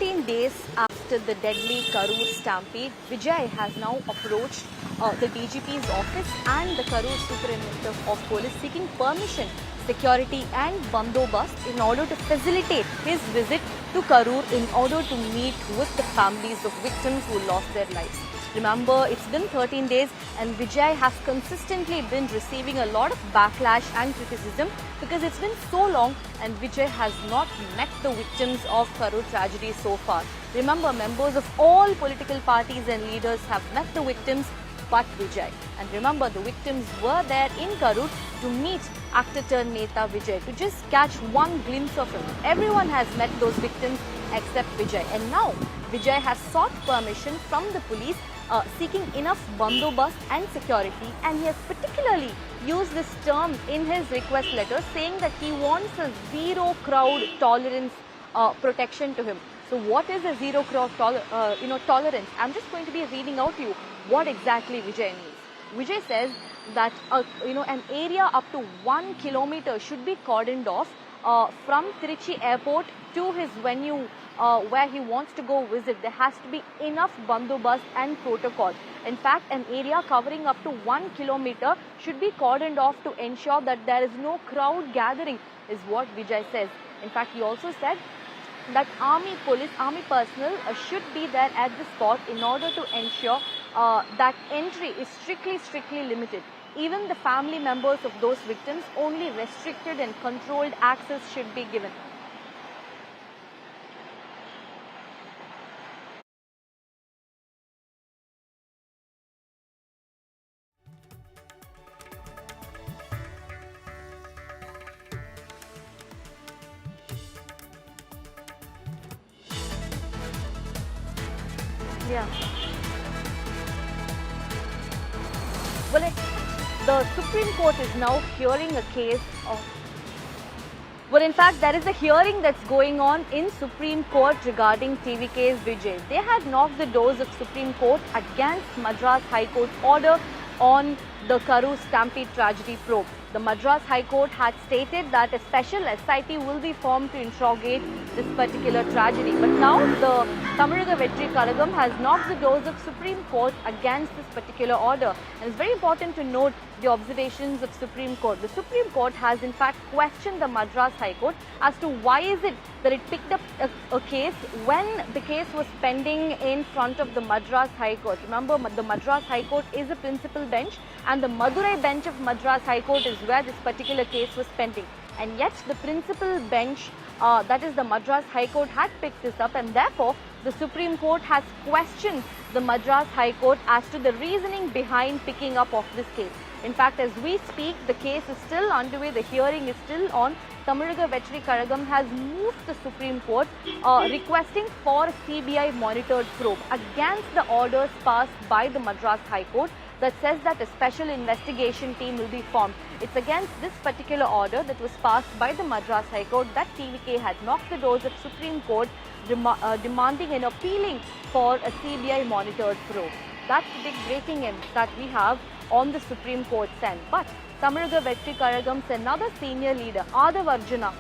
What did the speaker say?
13 days after the deadly Karur Stampede, Vijay has now approached the DGP's office and the Karur Superintendent of Police seeking permission, security and bandobast in order to facilitate his visit to Karur in order to meet with the families of victims who lost their lives. Remember, it's been 13 days and Vijay has consistently been receiving a lot of backlash and criticism because it's been so long and Vijay has not met the victims of Karur tragedy so far. Remember, members of all political parties and leaders have met the victims but Vijay. And remember, the victims were there in Karur to meet actor turned Neta Vijay, to just catch one glimpse of him. Everyone has met those victims except Vijay. And now, Vijay has sought permission from the police seeking enough bandobast and security, and he has particularly used this term in his request letter saying that he wants a zero crowd tolerance protection to him. So what is a zero crowd tolerance? I'm just going to be reading out to you what exactly Vijay means. Vijay says that an area up to 1 kilometer should be cordoned off from Trichy airport to his venue where he wants to go visit. There has to be enough bandobast and protocol. In fact, an area covering up to 1 kilometer should be cordoned off to ensure that there is no crowd gathering, is what Vijay says. In fact, he also said that army personnel should be there at the spot in order to ensure that entry is strictly limited. Even the family members of those victims, only restricted and controlled access should be given. Yeah. Well, the Supreme Court is now hearing a case of... Well, in fact, there is a hearing that's going on in Supreme Court regarding TVK's Vijay. They had knocked the doors of Supreme Court against Madras High Court's order on the Karur Stampede tragedy probe. The Madras High Court had stated that a special SIT will be formed to interrogate this particular tragedy. But now the Tamilaga Vettri Kazhagam has knocked the doors of Supreme Court against this particular order. And it's very important to note the observations of Supreme Court. The Supreme Court has in fact questioned the Madras High Court as to why is it that it picked up a case when the case was pending in front of the Madras High Court. Remember, the Madras High Court is a principal bench and the Madurai bench of Madras High Court is where this particular case was pending. And yet the principal bench, that is the Madras High Court, had picked this up, and therefore the Supreme Court has questioned the Madras High Court as to the reasoning behind picking up of this case. In fact, as we speak, the case is still underway, the hearing is still on. Tamilaga Vettri Kazhagam has moved the Supreme Court requesting for a CBI-monitored probe against the orders passed by the Madras High Court that says that a special investigation team will be formed. It's against this particular order that was passed by the Madras High Court that TVK had knocked the doors of Supreme Court demanding and appealing for a CBI-monitored probe. That's the big breaking news that we have on the Supreme Court's end. But Tamilaga Vettri Kazhagam's another senior leader, Arjuna,